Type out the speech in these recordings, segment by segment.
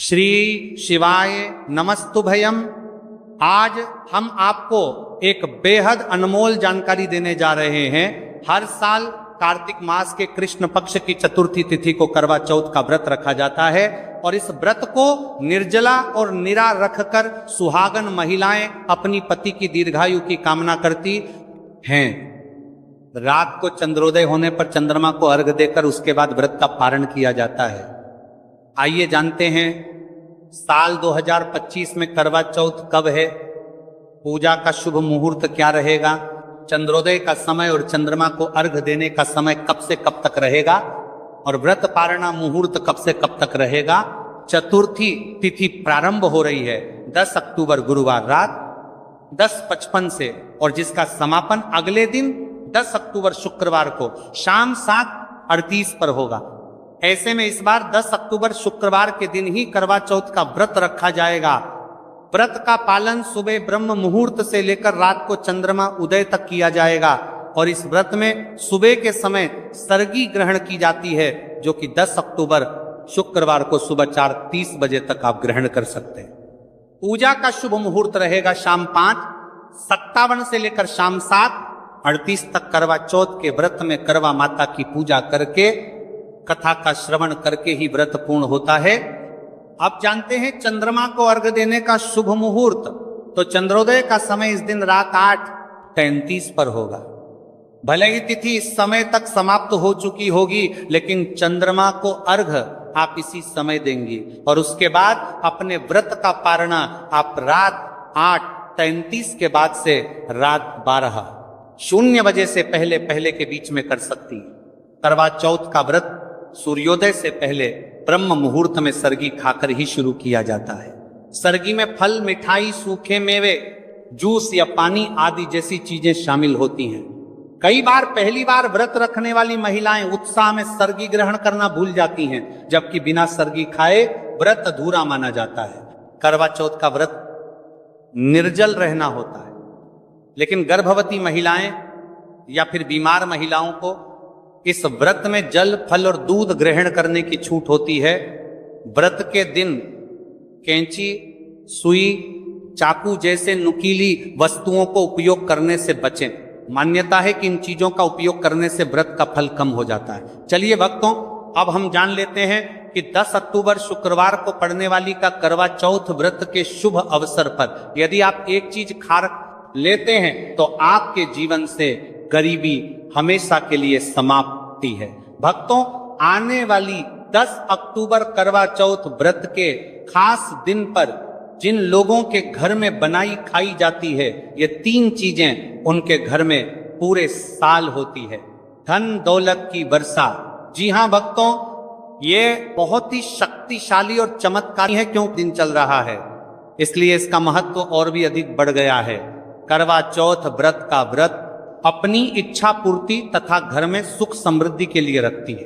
श्री शिवाय नमस्तुभयम। आज हम आपको एक बेहद अनमोल जानकारी देने जा रहे हैं। हर साल कार्तिक मास के कृष्ण पक्ष की चतुर्थी तिथि को करवा चौथ का व्रत रखा जाता है और इस व्रत को निर्जला और निरा रखकर सुहागन महिलाएं अपनी पति की दीर्घायु की कामना करती हैं। रात को चंद्रोदय होने पर चंद्रमा को अर्घ देकर उसके बाद व्रत का पारण किया जाता है। आइए जानते हैं साल 2025 में करवा चौथ कब है, पूजा का शुभ मुहूर्त क्या रहेगा, चंद्रोदय का समय और चंद्रमा को अर्घ देने का समय कब से कब तक रहेगा और व्रत पारणा मुहूर्त कब से कब तक रहेगा। चतुर्थी तिथि प्रारंभ हो रही है 10 अक्टूबर गुरुवार रात 10:55 से और जिसका समापन अगले दिन 10 अक्टूबर शुक्रवार को शाम 7:38 पर होगा। ऐसे में इस बार 10 अक्टूबर शुक्रवार के दिन ही करवा चौथ का व्रत रखा जाएगा। व्रत का पालन सुबह ब्रह्म मुहूर्त से लेकर रात को चंद्रमा उदय तक किया जाएगा और इस व्रत में सुबह के समय सर्गी ग्रहण की जाती है जो कि 10 अक्टूबर शुक्रवार को सुबह 4:30 बजे तक आप ग्रहण कर सकते हैं। पूजा का शुभ मुहूर्त रहेगा शाम 5:57 से लेकर शाम 7:38 तक। करवा चौथ के व्रत में करवा माता की पूजा करके कथा का श्रवण करके ही व्रत पूर्ण होता है। अब जानते हैं चंद्रमा को अर्घ देने का शुभ मुहूर्त। तो चंद्रोदय का समय इस दिन रात 8:33 पर होगा। भले ही तिथि इस समय तक समाप्त हो चुकी होगी लेकिन चंद्रमा को अर्घ आप इसी समय देंगी और उसके बाद अपने व्रत का पारणा आप रात 8:33 के बाद से रात 12:00 बजे से पहले पहले के बीच में कर सकती है। करवा चौथ का व्रत सूर्योदय से पहले ब्रह्म मुहूर्त में सरगी खाकर ही शुरू किया जाता है। सरगी में फल, मिठाई, सूखे मेवे, जूस या पानी आदि जैसी चीजें शामिल होती हैं। कई बार पहली बार व्रत रखने वाली महिलाएं उत्साह में सरगी ग्रहण करना भूल जाती हैं, जबकि बिना सरगी खाए व्रत अधूरा माना जाता है। करवा चौथ का व्रत निर्जल रहना होता है, लेकिन गर्भवती महिलाएं या फिर बीमार महिलाओं को इस व्रत में जल, फल और दूध ग्रहण करने की छूट होती है। व्रत के दिन कैंची, सुई, चाकू जैसे नुकीली वस्तुओं को उपयोग करने से बचें। मान्यता है कि इन चीजों का उपयोग करने से व्रत का फल कम हो जाता है। चलिए भक्तों, अब हम जान लेते हैं कि 10 अक्टूबर शुक्रवार को पड़ने वाली का करवा चौथ व्रत के शुभ अवसर पर यदि आप एक चीज खा लेते हैं तो आपके जीवन से गरीबी हमेशा के लिए समाप्ति है। भक्तों, आने वाली 10 अक्टूबर करवा चौथ व्रत के खास दिन पर जिन लोगों के घर में बनाई खाई जाती है, ये 3 चीजें उनके घर में पूरे साल होती है। धन दौलत की वर्षा। जी हां भक्तों, ये बहुत ही शक्तिशाली और चमत्कारी है। क्यों दिन चल रहा है इसलिए इसका महत्व और भी अधिक बढ़ गया है। करवा चौथ व्रत का व्रत अपनी इच्छा पूर्ति तथा घर में सुख समृद्धि के लिए रखती है।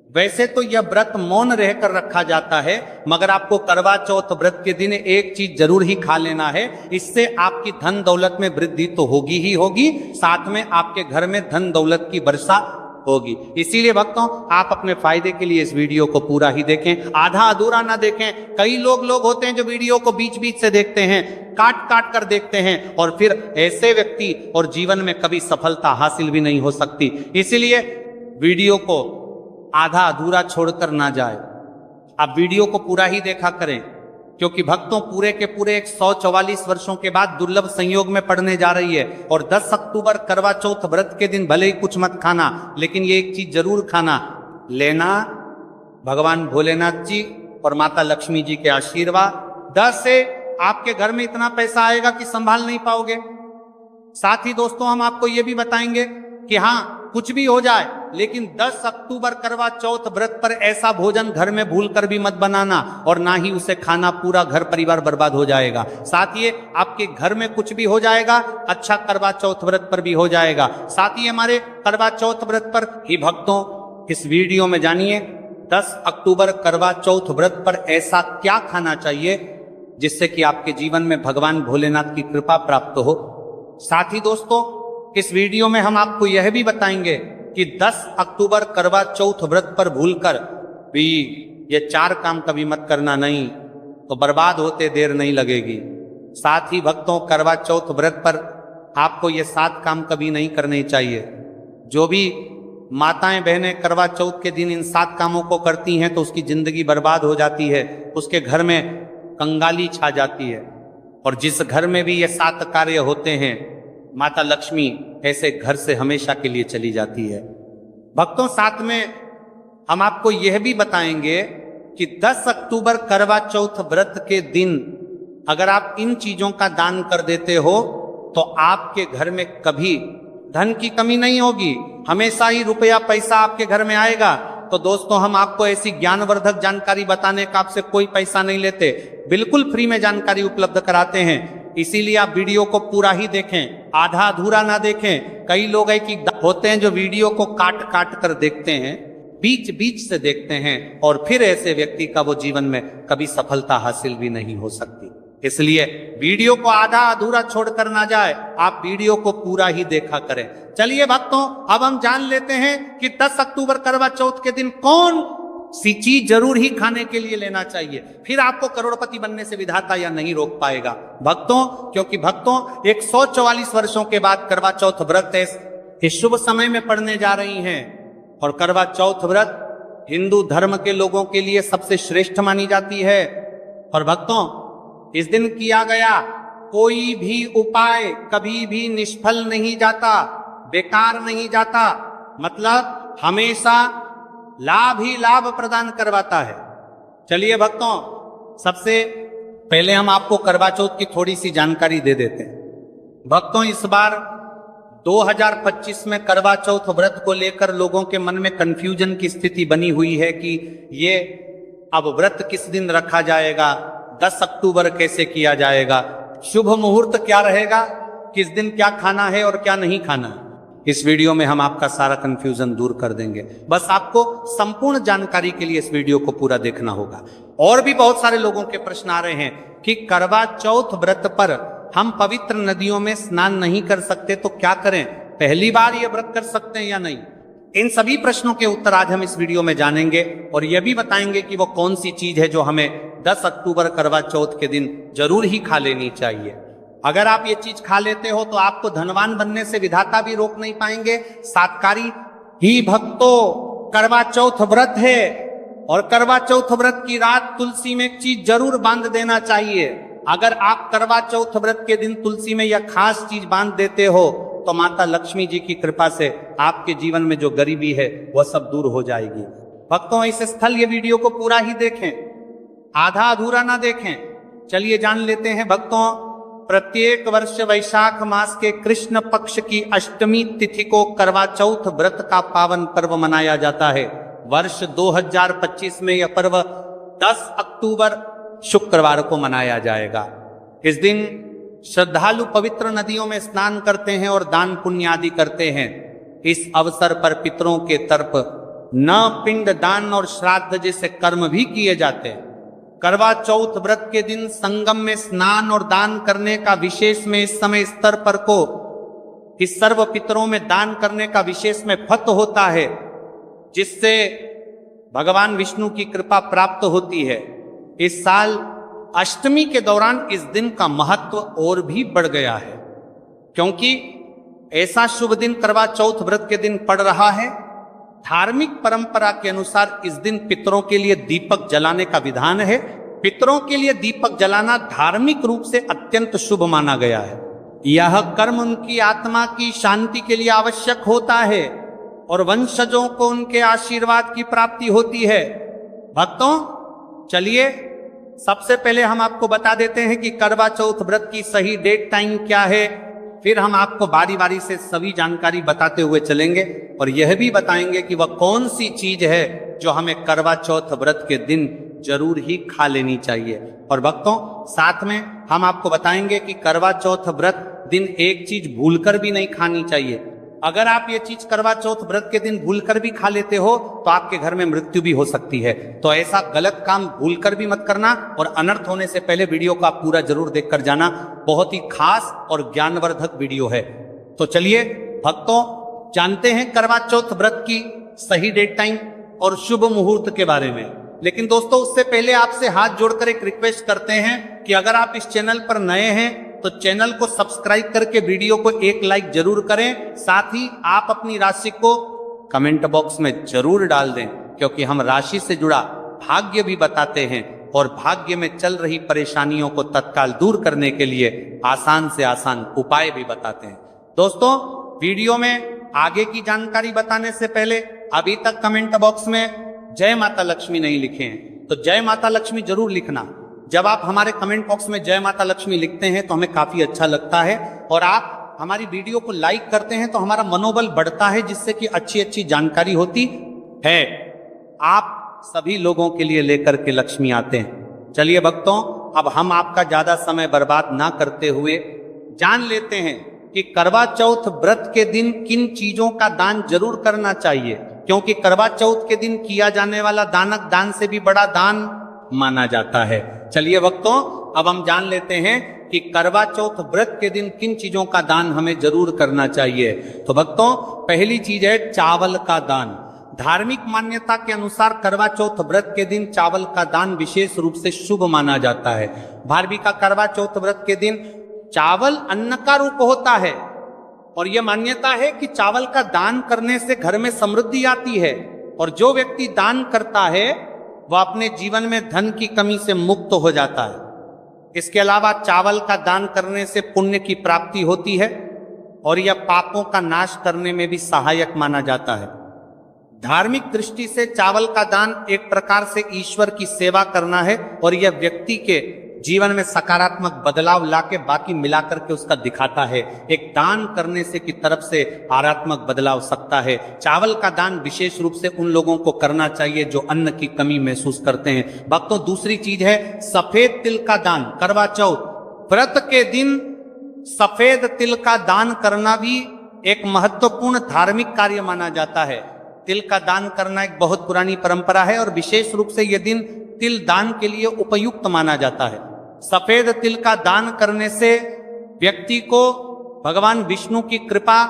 वैसे तो यह व्रत मौन रहकर रखा जाता है, मगर आपको करवा चौथ व्रत के दिन एक चीज जरूर ही खा लेना है। इससे आपकी धन दौलत में वृद्धि तो होगी ही होगी, साथ में आपके घर में धन दौलत की वर्षा होगी। इसीलिए भक्तों, आप अपने फायदे के लिए इस वीडियो को पूरा ही देखें, आधा अधूरा ना देखें। कई लोग होते हैं जो वीडियो को बीच बीच से देखते हैं, काट काट कर देखते हैं और फिर ऐसे व्यक्ति और जीवन में कभी सफलता हासिल भी नहीं हो सकती। इसीलिए वीडियो को आधा अधूरा छोड़कर ना जाए, आप वीडियो को पूरा ही देखा करें, क्योंकि भक्तों पूरे के पूरे 144 वर्षों के बाद दुर्लभ संयोग में पड़ने जा रही है। और 10 अक्टूबर करवा चौथ व्रत के दिन भले ही कुछ मत खाना, लेकिन ये एक चीज जरूर खाना लेना, भगवान भोलेनाथ जी और माता लक्ष्मी जी के आशीर्वाद। 10 से आपके घर में इतना पैसा आएगा कि संभाल नहीं पाओगे। साथ ही दोस्तों, हम आपको ये भी बताएंगे कि हाँ, कुछ भी हो जाए लेकिन 10 अक्टूबर करवा चौथ व्रत पर ऐसा भोजन घर में भूलकर भी मत बनाना और ना ही उसे खाना, पूरा घर परिवार बर्बाद हो जाएगा। साथ ही आपके घर में कुछ भी हो जाएगा, अच्छा करवा चौथ व्रत पर भी हो जाएगा। साथ ही हमारे करवा चौथ व्रत पर ही भक्तों इस वीडियो में जानिए 10 अक्टूबर करवा चौथ व्रत पर ऐसा क्या खाना चाहिए जिससे कि आपके जीवन में भगवान भोलेनाथ की कृपा प्राप्त हो। साथ ही दोस्तों, इस वीडियो में हम आपको यह भी बताएंगे कि 10 अक्टूबर करवा चौथ व्रत पर भूलकर भी ये 4 काम कभी मत करना, नहीं तो बर्बाद होते देर नहीं लगेगी। साथ ही भक्तों, करवा चौथ व्रत पर आपको ये 7 काम कभी नहीं करने चाहिए। जो भी माताएं बहनें करवा चौथ के दिन इन 7 कामों को करती हैं तो उसकी जिंदगी बर्बाद हो जाती है, उसके घर में कंगाली छा जाती है। और जिस घर में भी ये 7 कार्य होते हैं, माता लक्ष्मी ऐसे घर से हमेशा के लिए चली जाती है। भक्तों, साथ में हम आपको यह भी बताएंगे कि 10 अक्टूबर करवा चौथ व्रत के दिन अगर आप इन चीजों का दान कर देते हो तो आपके घर में कभी धन की कमी नहीं होगी, हमेशा ही रुपया पैसा आपके घर में आएगा। तो दोस्तों, हम आपको ऐसी ज्ञानवर्धक जानकारी बताने का आपसे कोई पैसा नहीं लेते, बिल्कुल फ्री में जानकारी उपलब्ध कराते हैं। इसीलिए आप वीडियो को पूरा ही देखें, आधा अधूरा ना देखें। कई लोग है कि होते हैं जो वीडियो को काट काट कर देखते हैं, बीच बीच से देखते हैं, और फिर ऐसे व्यक्ति का वो जीवन में कभी सफलता हासिल भी नहीं हो सकती। इसलिए वीडियो को आधा अधूरा छोड़कर ना जाए, आप वीडियो को पूरा ही देखा करें। चलिए भक्तों, अब हम जान लेते हैं कि 10 अक्टूबर करवा चौथ के दिन कौन सी चीज जरूर ही खाने के लिए लेना चाहिए, फिर आपको करोड़पति बनने से विधाता या नहीं रोक पाएगा। भक्तों, क्योंकि भक्तों 144 वर्षों के बाद करवा चौथ व्रत इस शुभ समय में पड़ने जा रही हैं। और करवा चौथ व्रत हिंदू धर्म के लोगों के लिए सबसे श्रेष्ठ मानी जाती है। और भक्तों, इस दिन किया गया कोई भी उपाय कभी भी निष्फल नहीं जाता, बेकार नहीं जाता, मतलब हमेशा लाभ ही लाभ प्रदान करवाता है। चलिए भक्तों, सबसे पहले हम आपको करवा चौथ की थोड़ी सी जानकारी दे देते हैं। भक्तों, इस बार 2025 में करवा चौथ व्रत को लेकर लोगों के मन में कंफ्यूजन की स्थिति बनी हुई है कि ये अब व्रत किस दिन रखा जाएगा, 10 अक्टूबर कैसे किया जाएगा, शुभ मुहूर्त क्या रहेगा, किस दिन क्या खाना है और क्या नहीं खाना है। इस वीडियो में हम आपका सारा कंफ्यूजन दूर कर देंगे। बस आपको संपूर्ण जानकारी के लिए इस वीडियो को पूरा देखना होगा। और भी बहुत सारे लोगों के प्रश्न आ रहे हैं कि करवा चौथ व्रत पर हम पवित्र नदियों में स्नान नहीं कर सकते तो क्या करें, पहली बार ये व्रत कर सकते हैं या नहीं। इन सभी प्रश्नों के उत्तर आज हम इस वीडियो में जानेंगे और यह भी बताएंगे कि वो कौन सी चीज है जो हमें 10 अक्टूबर करवा चौथ के दिन जरूर ही खा लेनी चाहिए। अगर आप ये चीज खा लेते हो तो आपको धनवान बनने से विधाता भी रोक नहीं पाएंगे। सातकारी ही भक्तों, करवा चौथ व्रत है और करवा चौथ व्रत की रात तुलसी में एक चीज जरूर बांध देना चाहिए। अगर आप करवा चौथ व्रत के दिन तुलसी में यह खास चीज बांध देते हो तो माता लक्ष्मी जी की कृपा से आपके जीवन में जो गरीबी है वह सब दूर हो जाएगी। भक्तों, इस स्थल ये वीडियो को पूरा ही देखें, आधा अधूरा ना देखें। चलिए जान लेते हैं भक्तों, प्रत्येक वर्ष वैशाख मास के कृष्ण पक्ष की अष्टमी तिथि को करवा चौथ व्रत का पावन पर्व मनाया जाता है। वर्ष 2025 में यह पर्व 10 अक्टूबर शुक्रवार को मनाया जाएगा। इस दिन श्रद्धालु पवित्र नदियों में स्नान करते हैं और दान पुण्य आदि करते हैं। इस अवसर पर पितरों के तरफ न पिंड दान और श्राद्ध जैसे कर्म भी किए जाते हैं। करवा चौथ व्रत के दिन संगम में स्नान और दान करने का विशेष में इस समय स्तर पर को इस सर्व पितरों में दान करने का विशेष में फत होता है, जिससे भगवान विष्णु की कृपा प्राप्त होती है। इस साल अष्टमी के दौरान इस दिन का महत्व और भी बढ़ गया है, क्योंकि ऐसा शुभ दिन करवा चौथ व्रत के दिन पड़ रहा है। धार्मिक परंपरा के अनुसार इस दिन पितरों के लिए दीपक जलाने का विधान है। पितरों के लिए दीपक जलाना धार्मिक रूप से अत्यंत शुभ माना गया है। यह कर्म उनकी आत्मा की शांति के लिए आवश्यक होता है और वंशजों को उनके आशीर्वाद की प्राप्ति होती है। भक्तों, चलिए सबसे पहले हम आपको बता देते हैं कि करवा चौथ व्रत की सही डेट टाइम क्या है, फिर हम आपको बारी बारी से सभी जानकारी बताते हुए चलेंगे और यह भी बताएंगे कि वह कौन सी चीज है जो हमें करवा चौथ व्रत के दिन जरूर ही खा लेनी चाहिए। और भक्तों, साथ में हम आपको बताएंगे कि करवा चौथ व्रत दिन एक चीज भूलकर भी नहीं खानी चाहिए। अगर आप ये चीज करवा चौथ व्रत के दिन भूलकर भी खा लेते हो तो आपके घर में मृत्यु भी हो सकती है। तो ऐसा गलत काम भूलकर भी मत करना और अनर्थ होने से पहले वीडियो को आप पूरा जरूर देखकर जाना। बहुत ही खास और ज्ञानवर्धक वीडियो है। तो चलिए भक्तों, जानते हैं करवा चौथ व्रत की सही डेट टाइम और शुभ मुहूर्त के बारे में। लेकिन दोस्तों उससे पहले आपसे हाथ जोड़कर एक रिक्वेस्ट करते हैं कि अगर आप इस चैनल पर नए हैं तो चैनल को सब्सक्राइब करके वीडियो को एक लाइक जरूर करें। साथ ही आप अपनी राशि को कमेंट बॉक्स में जरूर डाल दें, क्योंकि हम राशि से जुड़ा भाग्य भी बताते हैं और भाग्य में चल रही परेशानियों को तत्काल दूर करने के लिए आसान से आसान उपाय भी बताते हैं। दोस्तों वीडियो में आगे की जानकारी बताने से पहले अभी तक कमेंट बॉक्स में जय माता लक्ष्मी नहीं लिखे हैं तो जय माता लक्ष्मी जरूर लिखना। जब आप हमारे कमेंट बॉक्स में जय माता लक्ष्मी लिखते हैं तो हमें काफी अच्छा लगता है और आप हमारी वीडियो को लाइक करते हैं तो हमारा मनोबल बढ़ता है, जिससे कि अच्छी अच्छी जानकारी होती है। आप सभी लोगों के लिए लेकर के लक्ष्मी आते हैं। चलिए भक्तों, अब हम आपका ज्यादा समय बर्बाद ना करते हुए जान लेते हैं कि करवा चौथ व्रत के दिन किन चीजों का दान जरूर करना चाहिए, क्योंकि करवा चौथ के दिन किया जाने वाला दानक दान से भी बड़ा दान माना जाता है। चलिए भक्तों, अब हम जान लेते हैं कि करवा चौथ व्रत के दिन किन चीजों का दान हमें जरूर करना चाहिए। तो भक्तों पहली चीज है चावल का दान। धार्मिक मान्यता के अनुसार करवा चौथ व्रत के दिन चावल का दान विशेष रूप से शुभ माना जाता है। भारवी का करवा चौथ व्रत के दिन चावल अन्न का रूप होता है और यह मान्यता है कि चावल का दान करने से घर में समृद्धि आती है और जो व्यक्ति दान करता है वह अपने जीवन में धन की कमी से मुक्त हो जाता है। इसके अलावा चावल का दान करने से पुण्य की प्राप्ति होती है और यह पापों का नाश करने में भी सहायक माना जाता है। धार्मिक दृष्टि से चावल का दान एक प्रकार से ईश्वर की सेवा करना है और यह व्यक्ति के जीवन में सकारात्मक बदलाव लाके बाकी मिलाकर के उसका दिखाता है। एक दान करने से की तरफ से आरात्मक बदलाव सकता है। चावल का दान विशेष रूप से उन लोगों को करना चाहिए जो अन्न की कमी महसूस करते हैं। भक्तों दूसरी चीज है सफेद तिल का दान। करवा चौथ व्रत के दिन सफेद तिल का दान करना भी एक महत्वपूर्ण धार्मिक कार्य माना जाता है। तिल का दान करना एक बहुत पुरानी परंपरा है और विशेष रूप से यह दिन तिल दान के लिए उपयुक्त माना जाता है। सफेद तिल का दान करने से व्यक्ति को भगवान विष्णु की कृपा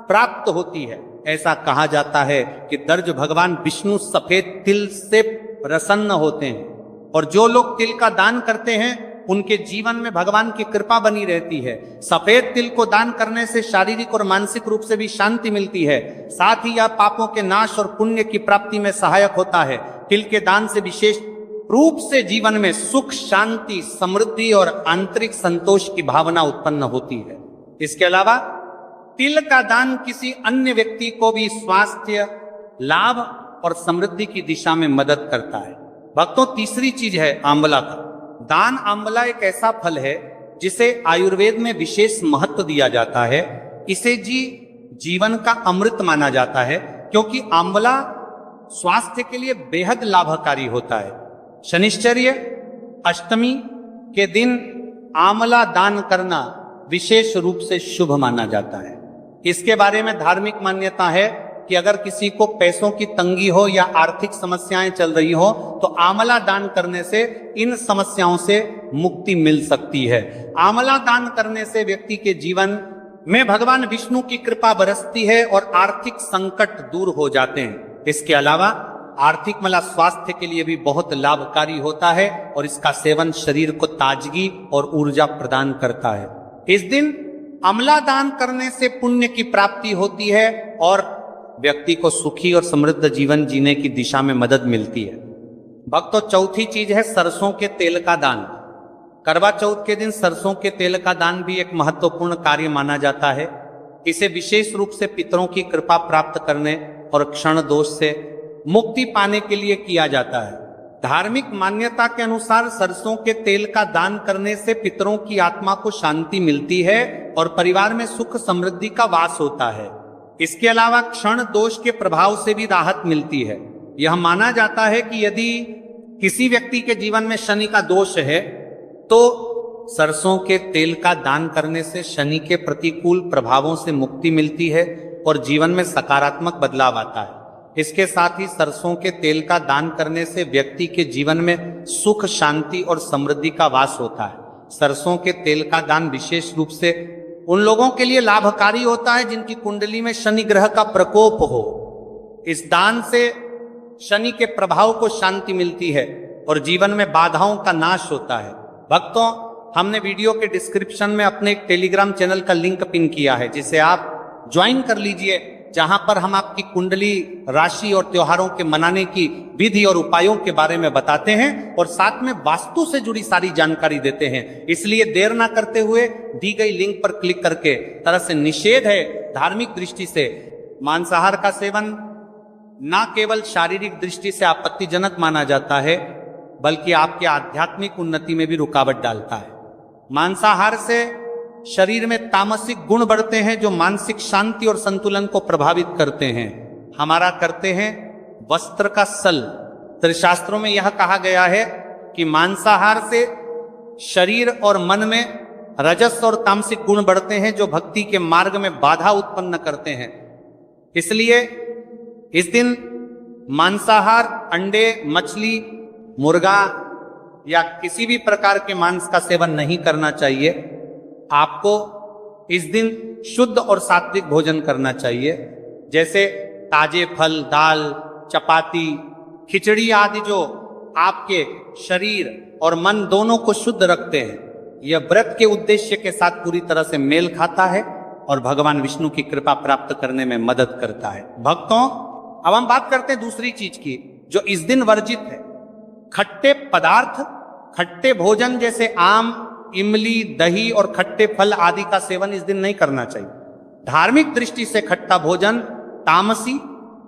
प्राप्त होती है। ऐसा कहा जाता है कि दर्ज भगवान विष्णु सफेद तिल से प्रसन्न होते हैं और जो लोग तिल का दान करते हैं उनके जीवन में भगवान की कृपा बनी रहती है। सफेद तिल को दान करने से शारीरिक और मानसिक रूप से भी शांति मिलती है। साथ ही यह पापों के नाश और पुण्य की प्राप्ति में सहायक होता है। तिल के दान से विशेष रूप से जीवन में सुख, शांति, समृद्धि और आंतरिक संतोष की भावना उत्पन्न होती है। इसके अलावा तिल का दान किसी अन्य व्यक्ति को भी स्वास्थ्य लाभ और समृद्धि की दिशा में मदद करता है। भक्तों तीसरी चीज है आंवला का दान। आंवला एक ऐसा फल है जिसे आयुर्वेद में विशेष महत्व दिया जाता है। इसे जीवन का अमृत माना जाता है क्योंकि आंवला स्वास्थ्य के लिए बेहद लाभकारी होता है। शनिश्चर्य अष्टमी के दिन आंवला दान करना विशेष रूप से शुभ माना जाता है। इसके बारे में धार्मिक मान्यता है कि अगर किसी को पैसों की तंगी हो या आर्थिक समस्याएं चल रही हो तो आंवला दान करने से इन समस्याओं से मुक्ति मिल सकती है। आंवला दान करने से व्यक्ति के जीवन में भगवान विष्णु की कृपा बरसती है और आर्थिक संकट दूर हो जाते हैं। इसके अलावा आर्थिक मतलब स्वास्थ्य के लिए भी बहुत लाभकारी होता है और इसका सेवन शरीर को ताजगी और ऊर्जा प्रदान करता है। इस दिन आंवला दान करने से पुण्य की प्राप्ति होती है और व्यक्ति को सुखी और समृद्ध जीवन जीने की दिशा में मदद मिलती है। भक्तों चौथी चीज है सरसों के तेल का दान। करवा चौथ के दिन सरसों के तेल का दान भी एक महत्वपूर्ण कार्य माना जाता है। इसे विशेष रूप से पितरों की कृपा प्राप्त करने और क्षण दोष से मुक्ति पाने के लिए किया जाता है। धार्मिक मान्यता के अनुसार सरसों के तेल का दान करने से पितरों की आत्मा को शांति मिलती है और परिवार में सुख समृद्धि का वास होता है। इसके अलावा क्षण दोष के प्रभाव से भी राहत मिलती है। यह माना जाता है कि यदि किसी व्यक्ति के जीवन में शनि का दोष है तो सरसों के तेल का दान करने से शनि के प्रतिकूल प्रभावों से मुक्ति मिलती है और जीवन में सकारात्मक बदलाव आता है। इसके साथ ही सरसों के तेल का दान करने से व्यक्ति के जीवन में सुख, शांति और समृद्धि का वास होता है। सरसों के तेल का दान विशेष रूप से उन लोगों के लिए लाभकारी होता है जिनकी कुंडली में शनि ग्रह का प्रकोप हो। इस दान से शनि के प्रभाव को शांति मिलती है और जीवन में बाधाओं का नाश होता है। भक्तों, हमने वीडियो के डिस्क्रिप्शन में अपने एक टेलीग्राम चैनल का लिंक पिन किया है, जिसे आप ज्वाइन कर लीजिए, जहां पर हम आपकी कुंडली, राशि और त्योहारों के मनाने की विधि और उपायों के बारे में बताते हैं और साथ में वास्तु से जुड़ी सारी जानकारी देते हैं। इसलिए देर ना करते हुए दी गई लिंक पर क्लिक करके, तरह से निषेध है धार्मिक दृष्टि से मांसाहार का सेवन न केवल शारीरिक दृष्टि से आपत्तिजनक माना जाता है, बल्कि आपके आध्यात्मिक उन्नति में भी रुकावट डालता है। मांसाहार से शरीर में तामसिक गुण बढ़ते हैं जो मानसिक शांति और संतुलन को प्रभावित करते हैं। हमारा करते हैं वस्त्र का सल। त्रिशास्त्रों में यह कहा गया है कि मांसाहार से शरीर और मन में रजस और तामसिक गुण बढ़ते हैं जो भक्ति के मार्ग में बाधा उत्पन्न करते हैं। इसलिए इस दिन मांसाहार, अंडे, मछली, मुर्गा या किसी भी प्रकार के मांस का सेवन नहीं करना चाहिए। आपको इस दिन शुद्ध और सात्विक भोजन करना चाहिए, जैसे ताजे फल, दाल, चपाती, खिचड़ी आदि जो आपके शरीर और मन दोनों को शुद्ध रखते हैं। यह व्रत के उद्देश्य के साथ पूरी तरह से मेल खाता है और भगवान विष्णु की कृपा प्राप्त करने में मदद करता है। भक्तों, अब हम बात करते हैं दूसरी चीज की जो इस दिन वर्जित है। खट्टे पदार्थ, खट्टे भोजन जैसे आम, इमली, दही और खट्टे फल आदि का सेवन इस दिन नहीं करना चाहिए। धार्मिक दृष्टि से खट्टा भोजन तामसी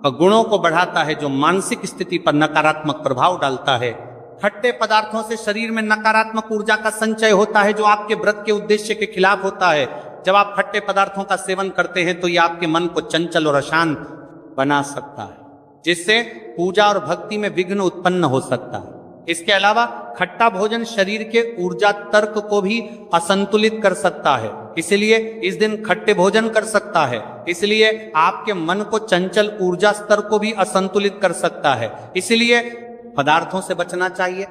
गुणों को बढ़ाता है जो मानसिक स्थिति पर नकारात्मक प्रभाव डालता है। खट्टे पदार्थों से शरीर में नकारात्मक ऊर्जा का संचय होता है जो आपके व्रत के उद्देश्य के खिलाफ होता है। जब आप खट्टे पदार्थों का सेवन करते हैं तो यह आपके मन को चंचल और अशांत बना सकता है, जिससे पूजा और भक्ति में विघ्न उत्पन्न हो सकता है। इसके अलावा खट्टा भोजन शरीर के ऊर्जा तर्क को भी असंतुलित कर सकता है, इसलिए इस दिन खट्टे भोजन कर सकता है। इसलिए आपके मन को चंचल ऊर्जा स्तर को भी असंतुलित कर सकता है, इसलिए पदार्थों से बचना चाहिए।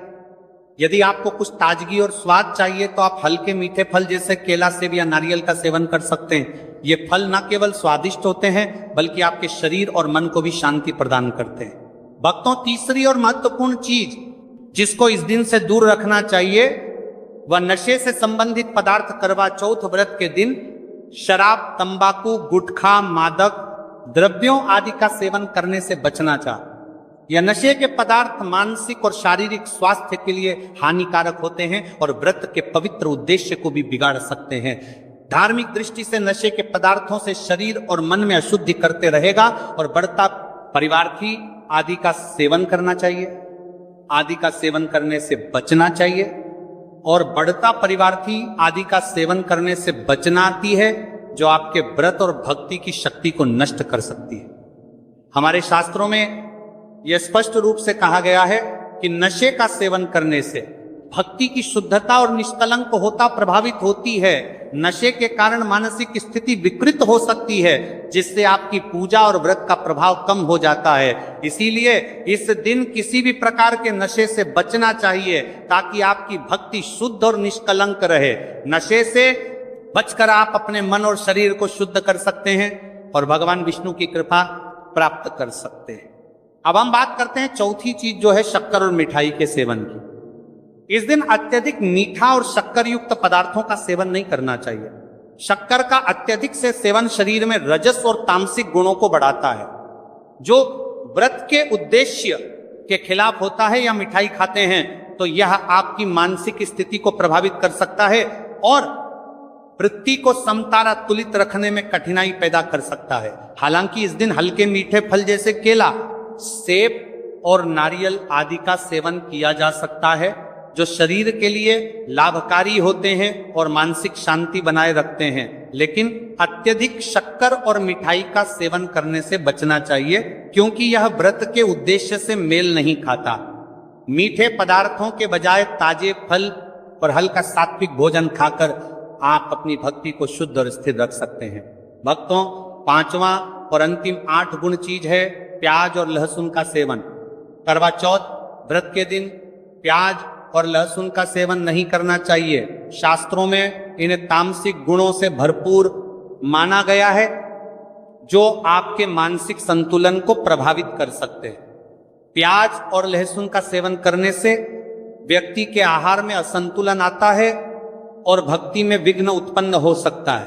यदि आपको कुछ ताजगी और स्वाद चाहिए तो आप हल्के मीठे फल जैसे केला, सेब या नारियल का सेवन कर सकते हैं। ये फल न केवल स्वादिष्ट होते हैं बल्कि आपके शरीर और मन को भी शांति प्रदान करते हैं। भक्तों, तीसरी और महत्वपूर्ण चीज जिसको इस दिन से दूर रखना चाहिए वह नशे से संबंधित पदार्थ। करवा चौथ व्रत के दिन शराब, तंबाकू, गुटखा, मादक द्रव्यों आदि का सेवन करने से बचना चाहिए। यह नशे के पदार्थ मानसिक और शारीरिक स्वास्थ्य के लिए हानिकारक होते हैं और व्रत के पवित्र उद्देश्य को भी बिगाड़ सकते हैं। धार्मिक दृष्टि से नशे के पदार्थों से शरीर और मन में अशुद्धि करते रहेगा और बढ़ता परिवार्थी आदि का सेवन करना चाहिए, आदि का सेवन करने से बचना चाहिए। और बढ़ता परिवार्थी आदि का सेवन करने से बचना आती है जो आपके व्रत और भक्ति की शक्ति को नष्ट कर सकती है। हमारे शास्त्रों में यह स्पष्ट रूप से कहा गया है कि नशे का सेवन करने से भक्ति की शुद्धता और निष्कलंक होता प्रभावित होती है। नशे के कारण मानसिक स्थिति विकृत हो सकती है, जिससे आपकी पूजा और व्रत का प्रभाव कम हो जाता है। इसीलिए इस दिन किसी भी प्रकार के नशे से बचना चाहिए ताकि आपकी भक्ति शुद्ध और निष्कलंक रहे। नशे से बचकर आप अपने मन और शरीर को शुद्ध कर सकते हैं और भगवान विष्णु की कृपा प्राप्त कर सकते हैं। अब हम बात करते हैं चौथी चीज जो है शक्कर और मिठाई के सेवन की। इस दिन अत्यधिक मीठा और शक्कर युक्त पदार्थों का सेवन नहीं करना चाहिए। शक्कर का अत्यधिक से सेवन शरीर में रजस और तामसिक गुणों को बढ़ाता है जो व्रत के उद्देश्य के खिलाफ होता है। या मिठाई खाते हैं तो यह आपकी मानसिक स्थिति को प्रभावित कर सकता है और वृत्ति को समतारा तुलित रखने में कठिनाई पैदा कर सकता है। हालांकि इस दिन हल्के मीठे फल जैसे केला, सेब और नारियल आदि का सेवन किया जा सकता है जो शरीर के लिए लाभकारी होते हैं और मानसिक शांति बनाए रखते हैं। लेकिन अत्यधिक शक्कर और मिठाई का सेवन करने से बचना चाहिए क्योंकि यह व्रत के उद्देश्य से मेल नहीं खाता। मीठे पदार्थों के बजाय ताजे फल और हल्का सात्विक भोजन खाकर आप अपनी भक्ति को शुद्ध और स्थिर रख सकते हैं। भक्तों, पांचवा और अंतिम 8 गुण चीज है प्याज और लहसुन का सेवन। करवा चौथ व्रत के दिन प्याज और लहसुन का सेवन नहीं करना चाहिए। शास्त्रों में इन्हें तामसिक गुणों से भरपूर माना गया है जो आपके मानसिक संतुलन को प्रभावित कर सकते हैं। प्याज और लहसुन का सेवन करने से व्यक्ति के आहार में असंतुलन आता है और भक्ति में विघ्न उत्पन्न हो सकता है।